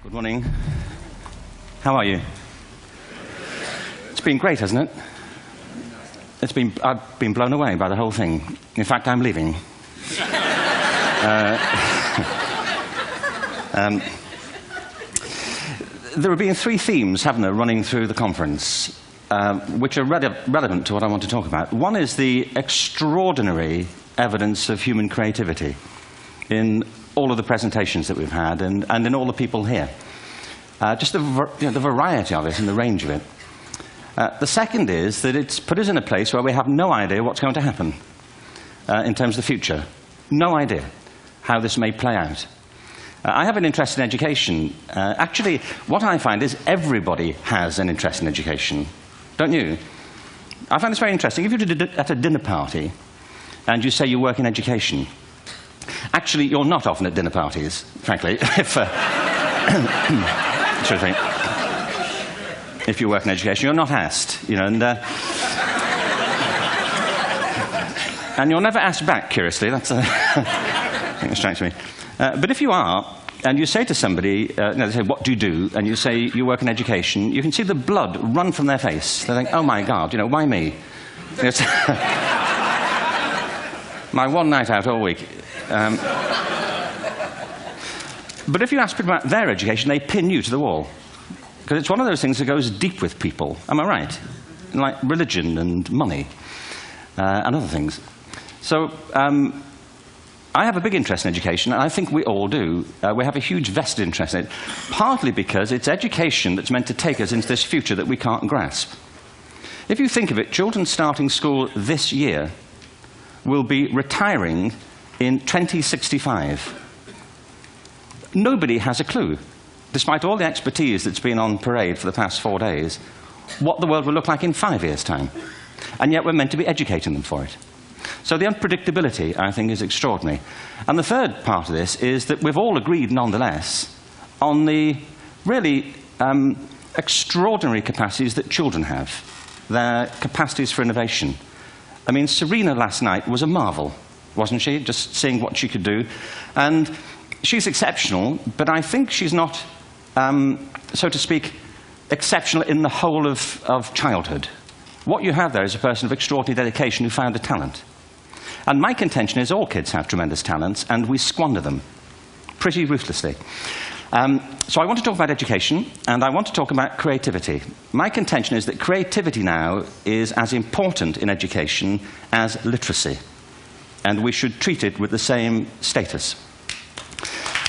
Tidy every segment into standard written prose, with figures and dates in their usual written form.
Good morning. How are you? It's been great, hasn't it? I've been blown away by the whole thing. In fact, I'm leaving. There have been three themes, haven't there, running through the conference, which are relevant to what I want to talk about. One is the extraordinary evidence of human creativity in all of the presentations that we've had and in all the people here. Just the variety of it and the range of it. The second is that it's put us in a place where we have no idea what's going to happen in terms of the future. No idea how this may play out. I have an interest in education. Actually, what I find is everybody has an interest in education. Don't you? I find this very interesting. If you're at a dinner party and you say you work in education, actually, you're not often at dinner parties, frankly, if you work in education. You're not asked, you know, and you're never asked back, curiously. That's I think it strikes me. But if you are, and you say to somebody, they say, what do you do? And you say, you work in education, you can see the blood run from their face. They think, oh my God, you know, why me? It's my one night out all week. But if you ask people about their education, they pin you to the wall. Because it's one of those things that goes deep with people. Am I right? Like religion and money and other things. So I have a big interest in education, and I think we all do. We have a huge vested interest in it, partly because it's education that's meant to take us into this future that we can't grasp. If you think of it, children starting school this year will be retiring in 2065. Nobody has a clue, despite all the expertise that's been on parade for the past 4 days, what the world will look like in 5 years' time. And yet we're meant to be educating them for it. So the unpredictability, I think, is extraordinary. And the third part of this is that we've all agreed, nonetheless, on the really extraordinary capacities that children have, their capacities for innovation. I mean, Serena last night was a marvel, wasn't she? Just seeing what she could do. And she's exceptional, but I think she's not, so to speak, exceptional in the whole of childhood. What you have there is a person of extraordinary dedication who found a talent. And my contention is all kids have tremendous talents, and we squander them pretty ruthlessly. So I want to talk about education, and I want to talk about creativity. My contention is that creativity now is as important in education as literacy, and we should treat it with the same status.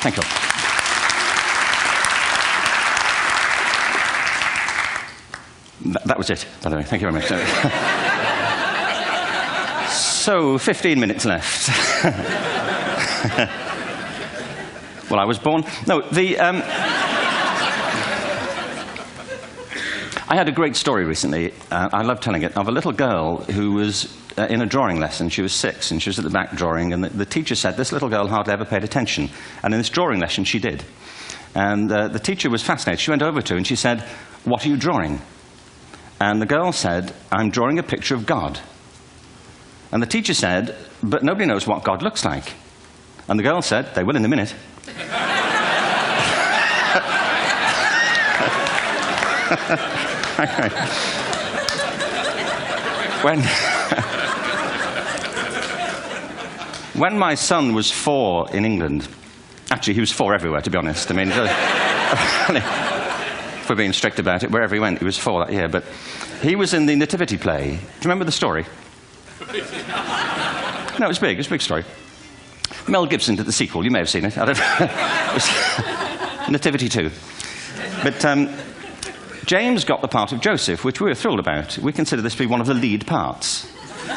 Thank you. That was it, by the way. Thank you very much. So, 15 minutes left. Well, I was born... No, I had a great story recently, I love telling it, of a little girl who was in a drawing lesson. She was 6, and she was at the back drawing, and the teacher said this little girl hardly ever paid attention. And in this drawing lesson, she did. And the teacher was fascinated. She went over to her and she said, "What are you drawing?" And the girl said, "I'm drawing a picture of God." And the teacher said, "But nobody knows what God looks like." And the girl said, "They will in a minute." When my son was 4 in England, actually he was 4 everywhere, to be honest. I mean, if we're being strict about it, wherever he went, he was 4 that year. But he was in the Nativity play. Do you remember the story? No, it was big. It was a big story. Mel Gibson did the sequel. You may have seen it. I don't know. It was Nativity 2. But James got the part of Joseph, which we were thrilled about. We consider this to be one of the lead parts. We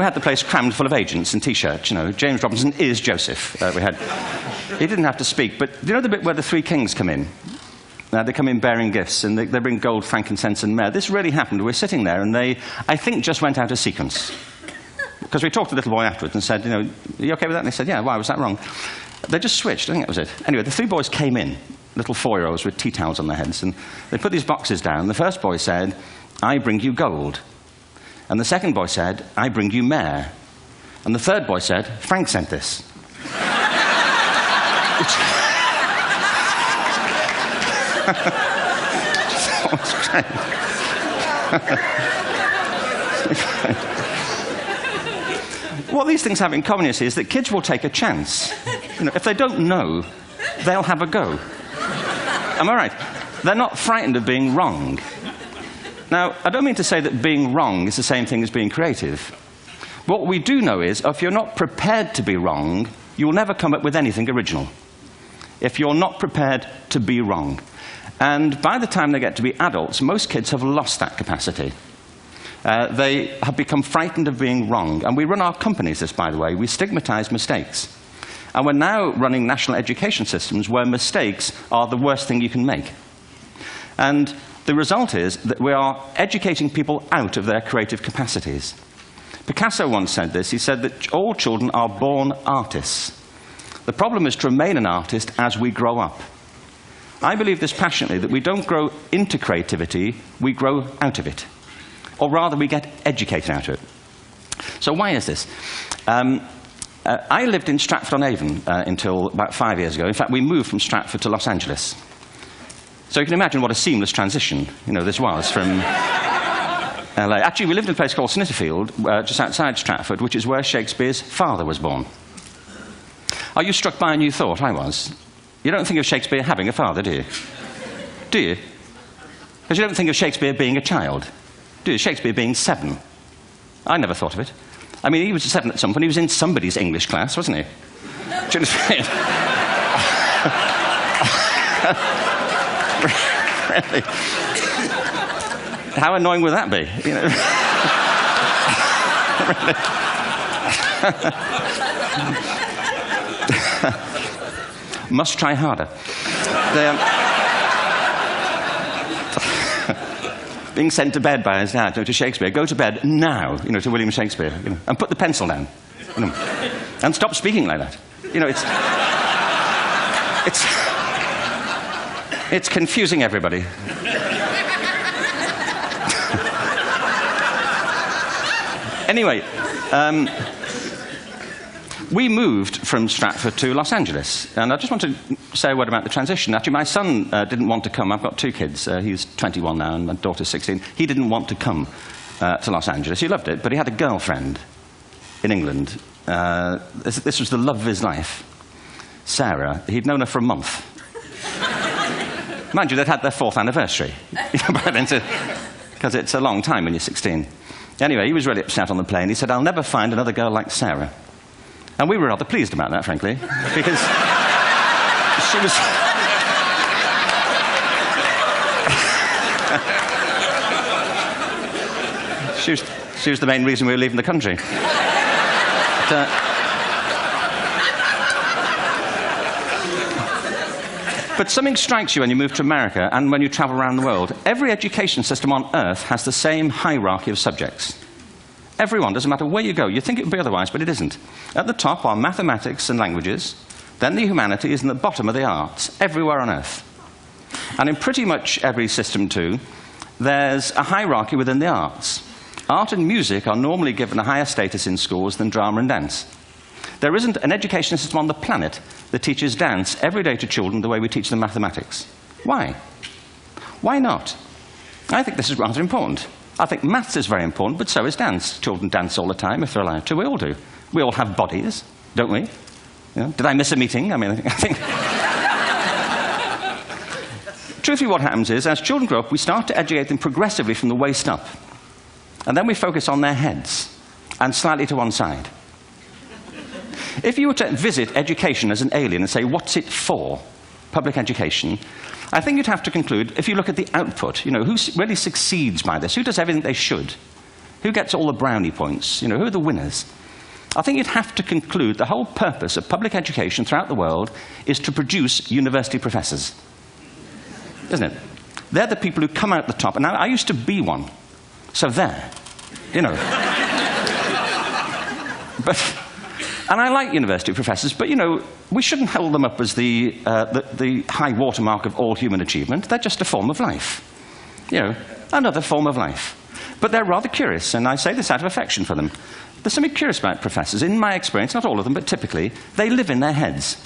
had the place crammed full of agents and T-shirts. You know, James Robinson is Joseph. He didn't have to speak, but do you know the bit where the 3 kings come in? They come in bearing gifts, and they bring gold, frankincense, and myrrh. This really happened. We're sitting there, and they, I think, just went out of sequence. Because we talked to the little boy afterwards and said, you know, are you okay with that? And they said, yeah, why was that wrong? They just switched. I think that was it. Anyway, the 3 boys came in, little 4-year-olds with tea towels on their heads, and they put these boxes down. The first boy said, "I bring you gold." And the second boy said, "I bring you myrrh." And the third boy said, "Frank sent this." What these things have in common, you see, is that kids will take a chance. You know, if they don't know, they'll have a go. Am I right? They're not frightened of being wrong. Now, I don't mean to say that being wrong is the same thing as being creative. What we do know is, if you're not prepared to be wrong, you'll never come up with anything original. If you're not prepared to be wrong. And by the time they get to be adults, most kids have lost that capacity. They have become frightened of being wrong. And we run our companies this, by the way. We stigmatize mistakes. And we're now running national education systems where mistakes are the worst thing you can make. And the result is that we are educating people out of their creative capacities. Picasso once said this. He said that all children are born artists. The problem is to remain an artist as we grow up. I believe this passionately, that we don't grow into creativity, we grow out of it. Or rather, we get educated out of it. So why is this? I lived in Stratford-on-Avon until about 5 years ago. In fact, we moved from Stratford to Los Angeles. So you can imagine what a seamless transition, you know, this was from LA. Actually, we lived in a place called Snitterfield, just outside Stratford, which is where Shakespeare's father was born. Are you struck by a new thought? I was. You don't think of Shakespeare having a father, do you? Do you? Because you don't think of Shakespeare being a child. Do you? Shakespeare being 7. I never thought of it. I mean, he was 7 at some point. He was in somebody's English class, wasn't he? Do you understand? Really? How annoying would that be? You know? Must try harder. Being sent to bed by his dad, to Shakespeare. Go to bed now, you know, to William Shakespeare, you know, and put the pencil down, you know, and stop speaking like that. You know, it's confusing everybody. Anyway, we moved from Stratford to Los Angeles, and I just want to say a word about the transition. Actually, my son didn't want to come. I've got 2 kids. He's 21 now, and my daughter's 16. He didn't want to come to Los Angeles. He loved it, but he had a girlfriend in England. This was the love of his life, Sarah. He'd known her for a month. Mind you, they'd had their 4th anniversary by then, because it's a long time when you're 16. Anyway, he was really upset on the plane. He said, "I'll never find another girl like Sarah." And we were rather pleased about that, frankly, because she was... she was the main reason we were leaving the country. But something strikes you when you move to America and when you travel around the world. Every education system on Earth has the same hierarchy of subjects. Everyone, doesn't matter where you go. You think it would be otherwise, but it isn't. At the top are mathematics and languages, then the humanities, and the bottom are the arts, everywhere on Earth. And in pretty much every system, too, there's a hierarchy within the arts. Art and music are normally given a higher status in schools than drama and dance. There isn't an education system on the planet that teaches dance every day to children the way we teach them mathematics. Why? Why not? I think this is rather important. I think maths is very important, but so is dance. Children dance all the time if they're allowed to. We all do. We all have bodies, don't we? You know, did I miss a meeting? I mean, I think... Truthfully, what happens is, as children grow up, we start to educate them progressively from the waist up. And then we focus on their heads, and slightly to one side. If you were to visit education as an alien and say, what's it for, public education, I think you'd have to conclude, if you look at the output, you know, who really succeeds by this? Who does everything they should? Who gets all the brownie points? You know, who are the winners? I think you'd have to conclude the whole purpose of public education throughout the world is to produce university professors. Isn't it? They're the people who come out the top. And now, I used to be one. So there, you know. And I like university professors, but, you know, we shouldn't hold them up as the high watermark of all human achievement. They're just a form of life. You know, another form of life. But they're rather curious, and I say this out of affection for them. There's something curious about professors. In my experience, not all of them, but typically, they live in their heads.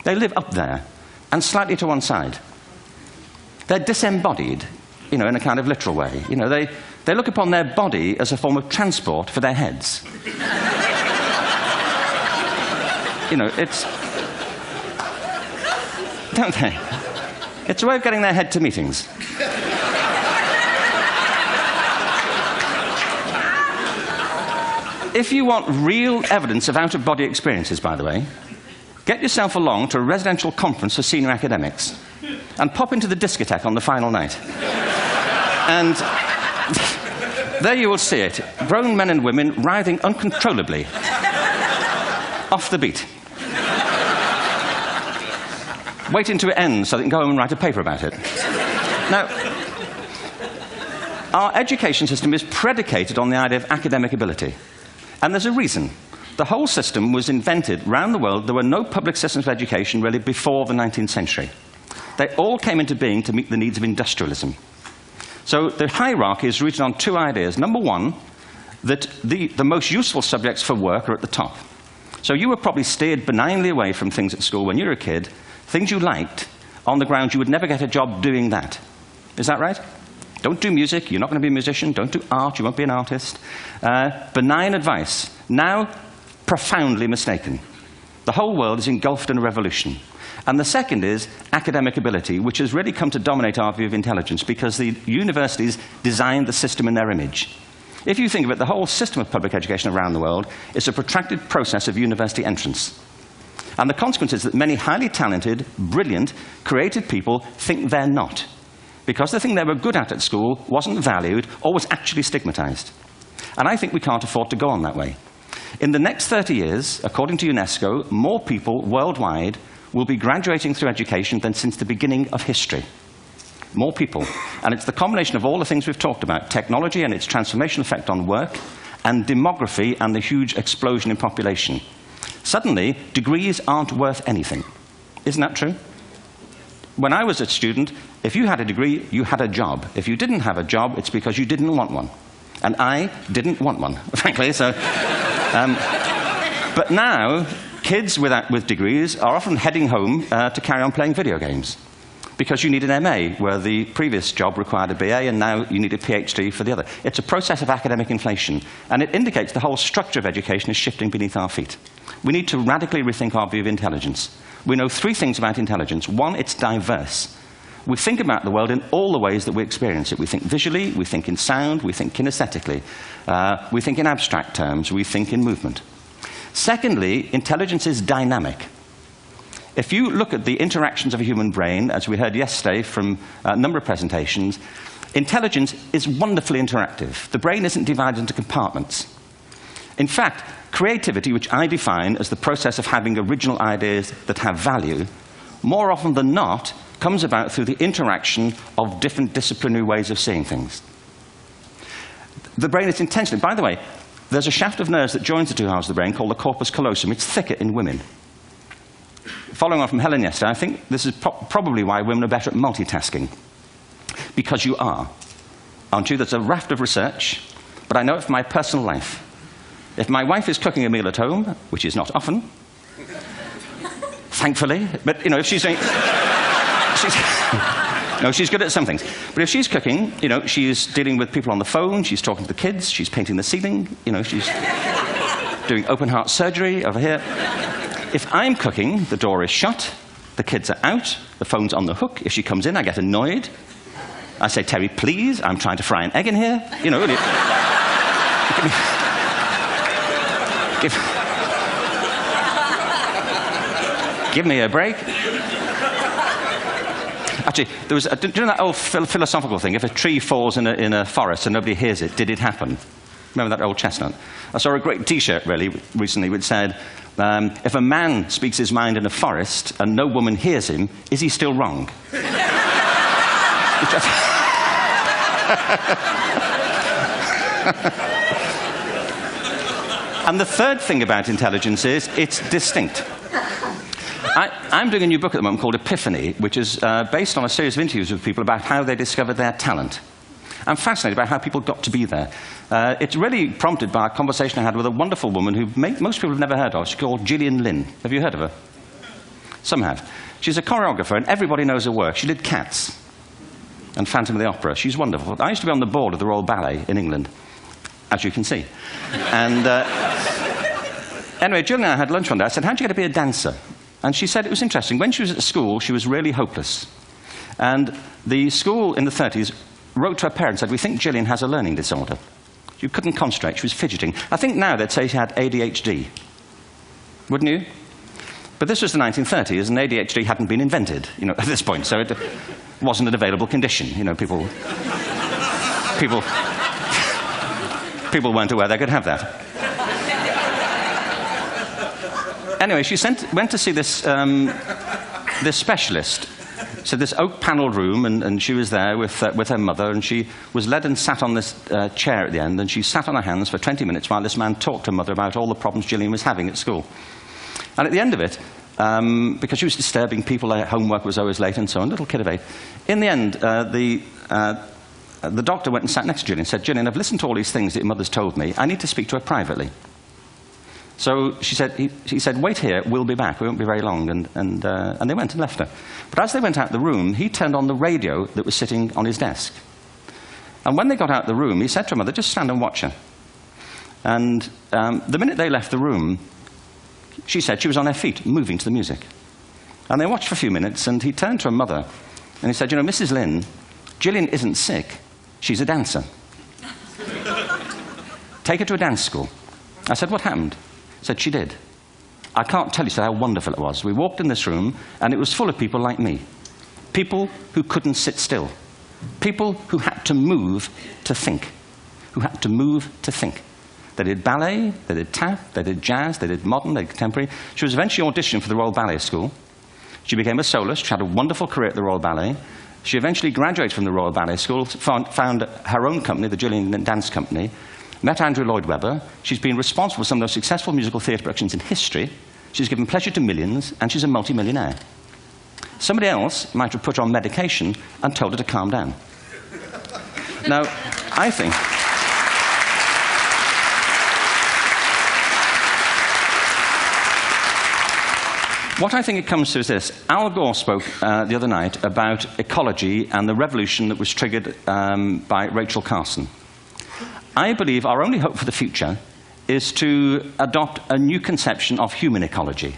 They live up there, and slightly to one side. They're disembodied, in a kind of literal way. They look upon their body as a form of transport for their heads. It's... Don't they? It's a way of getting their head to meetings. If you want real evidence of out-of-body experiences, by the way, get yourself along to a residential conference for senior academics and pop into the discotheque on the final night. And there you will see it, grown men and women writhing uncontrollably off the beat, waiting till it ends so they can go home and write a paper about it. Now, our education system is predicated on the idea of academic ability. And there's a reason. The whole system was invented around the world. There were no public systems of education really before the 19th century. They all came into being to meet the needs of industrialism. So the hierarchy is rooted on two ideas. Number one, that the most useful subjects for work are at the top. So you were probably steered benignly away from things at school when you were a kid, things you liked, on the grounds you would never get a job doing that. Is that right? Don't do music, you're not going to be a musician. Don't do art, you won't be an artist. Benign advice. Now, profoundly mistaken. The whole world is engulfed in a revolution. And the second is academic ability, which has really come to dominate our view of intelligence because the universities designed the system in their image. If you think of it, the whole system of public education around the world is a protracted process of university entrance. And the consequence is that many highly talented, brilliant, creative people think they're not, because the thing they were good at school wasn't valued or was actually stigmatized. And I think we can't afford to go on that way. In the next 30 years, according to UNESCO, more people worldwide will be graduating through education than since the beginning of history. More people. And it's the combination of all the things we've talked about, technology and its transformational effect on work, and demography and the huge explosion in population. Suddenly, degrees aren't worth anything. Isn't that true? When I was a student, if you had a degree, you had a job. If you didn't have a job, it's because you didn't want one. And I didn't want one, frankly. So, but now, kids with degrees are often heading home to carry on playing video games, because you need an MA, where the previous job required a BA, and now you need a PhD for the other. It's a process of academic inflation, and it indicates the whole structure of education is shifting beneath our feet. We need to radically rethink our view of intelligence. We know three things about intelligence. One, it's diverse. We think about the world in all the ways that we experience it. We think visually, we think in sound, we think kinesthetically, we think in abstract terms, we think in movement. Secondly, intelligence is dynamic. If you look at the interactions of a human brain, as we heard yesterday from a number of presentations, intelligence is wonderfully interactive. The brain isn't divided into compartments. In fact, creativity, which I define as the process of having original ideas that have value, more often than not, comes about through the interaction of different disciplinary ways of seeing things. The brain is intentionally... By the way, there's a shaft of nerves that joins the two halves of the brain called the corpus callosum. It's thicker in women. Following on from Helen yesterday, I think this is probably why women are better at multitasking. Because you are. Aren't you? There's a raft of research, but I know it from my personal life. If my wife is cooking a meal at home, which is not often, thankfully, but if she's doing... No, she's good at some things. But if she's cooking, she's dealing with people on the phone, she's talking to the kids, she's painting the ceiling, she's doing open heart surgery over here. If I'm cooking, the door is shut, the kids are out, the phone's on the hook. If she comes in, I get annoyed. I say, Terry, please, I'm trying to fry an egg in here. Give me a break. Actually, there was do you know that old philosophical thing? If a tree falls in a forest and nobody hears it, did it happen? Remember that old chestnut? I saw a great T-shirt, really, recently, which said, if a man speaks his mind in a forest and no woman hears him, is he still wrong? And the third thing about intelligence is it's distinct. I'm doing a new book at the moment called Epiphany, which is based on a series of interviews with people about how they discovered their talent. I'm fascinated by how people got to be there. It's really prompted by a conversation I had with a wonderful woman who most people have never heard of. She's called Gillian Lynn. Have you heard of her? Some have. She's a choreographer, and everybody knows her work. She did Cats. and Phantom of the Opera. She's wonderful. I used to be on the board of the Royal Ballet in England, as you can see. And anyway, Jill and I had lunch one day. I said, how'd you get to be a dancer? And she said it was interesting. When she was at school, she was really hopeless. And the school in the 30s wrote to her parents and said, we think Gillian has a learning disorder. She couldn't concentrate. She was fidgeting. I think now they'd say she had ADHD. Wouldn't you? But this was the 1930s, and ADHD hadn't been invented, at this point. So it wasn't an available condition. People weren't aware they could have that. Anyway, she went to see this specialist. So this oak-panelled room, and she was there with her mother, and she was led and sat on this chair at the end, and she sat on her hands for 20 minutes while this man talked to her mother about all the problems Gillian was having at school. And at the end of it, because she was disturbing people, her homework was always late and so on, little kid of 8, in the end, the doctor went and sat next to Gillian and said, Gillian, I've listened to all these things that your mother's told me. I need to speak to her privately. So he said, wait here, we'll be back. We won't be very long. And they went and left her. But as they went out the room, he turned on the radio that was sitting on his desk. And when they got out the room, he said to her mother, just stand and watch her. And the minute they left the room, she said she was on her feet, moving to the music. And they watched for a few minutes, and he turned to her mother, and he said, Mrs. Lynn, Gillian isn't sick. She's a dancer. Take her to a dance school. I said, what happened? He said, she did. I can't tell you how wonderful it was. We walked in this room, and it was full of people like me. People who couldn't sit still. People who had to move to think. Who had to move to think. They did ballet, they did tap, they did jazz, they did modern, they did contemporary. She was eventually auditioned for the Royal Ballet School. She became a soloist. She had a wonderful career at the Royal Ballet. She eventually graduated from the Royal Ballet School, found her own company, the Gillian Dance Company, met Andrew Lloyd Webber. She's been responsible for some of the most successful musical theatre productions in history. She's given pleasure to millions, and she's a multi-millionaire. Somebody else might have put her on medication and told her to calm down. Now, I think... What I think it comes to is this. Al Gore spoke the other night about ecology and the revolution that was triggered by Rachel Carson. I believe our only hope for the future is to adopt a new conception of human ecology,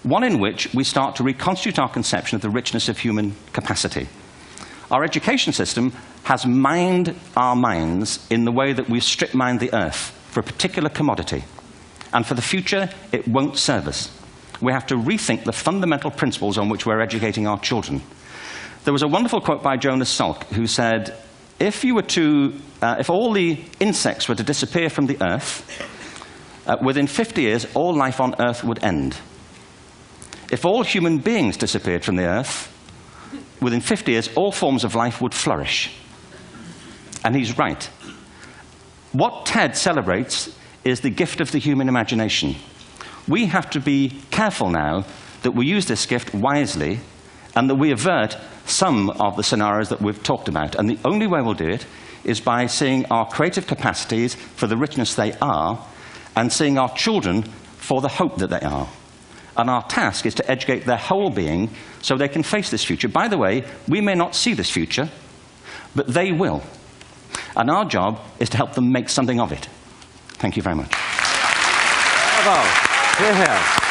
one in which we start to reconstitute our conception of the richness of human capacity. Our education system has mined our minds in the way that we've strip-mined the earth for a particular commodity, and for the future, it won't serve us. We have to rethink the fundamental principles on which we're educating our children. There was a wonderful quote by Jonas Salk, who said, if all the insects were to disappear from the earth, within 50 years, all life on earth would end. If all human beings disappeared from the earth, within 50 years, all forms of life would flourish. And he's right. What TED celebrates is the gift of the human imagination. We have to be careful now that we use this gift wisely and that we avert some of the scenarios that we've talked about. And the only way we'll do it is by seeing our creative capacities for the richness they are and seeing our children for the hope that they are. And our task is to educate their whole being so they can face this future. By the way, we may not see this future, but they will. And our job is to help them make something of it. Thank you very much. Bravo. Here.